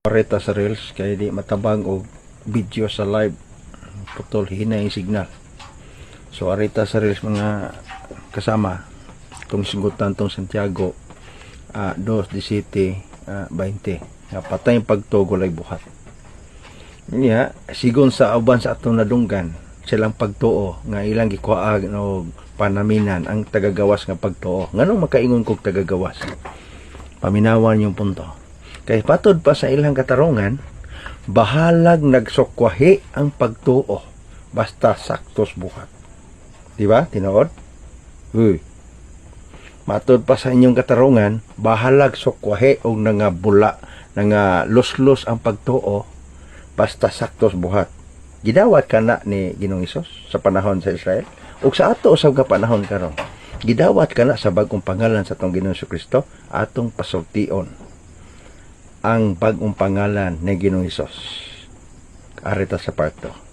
pareta sa reels kaya di matabang og video sa live, putol hinay yung signal. So arita sa reels mga kasama tong sigutan tong Santiago 2:17:20 nga patay yung pagtugo lay buhat niya sigon sa uban sa atong nadunggan silang pagtuo nga ilang gikuha og panaminan ang tagagawas nga pagtuo. Nganong makaingon kog tagagawas? Paminawan yung punto. Kay patod pa sa ilang katarungan, bahalag nagsukwahi ang pagtuo basta saktos buhat. Di ba? Tinuod? Uy. Matod pa sa inyong katarungan, bahalag sukwahi o nangabula, nangalus-lus ang pagtuo basta saktos buhat. Gidawat ka na ni Ginoong Hesus sa panahon sa Israel ug sa ato usab ka panahon karon. Gidawat ka na sa bagong pangalan sa atong Ginoong Kristo atong pasultion ang bagong pangalan ni Ginoong Hesus. Arita sa part 2.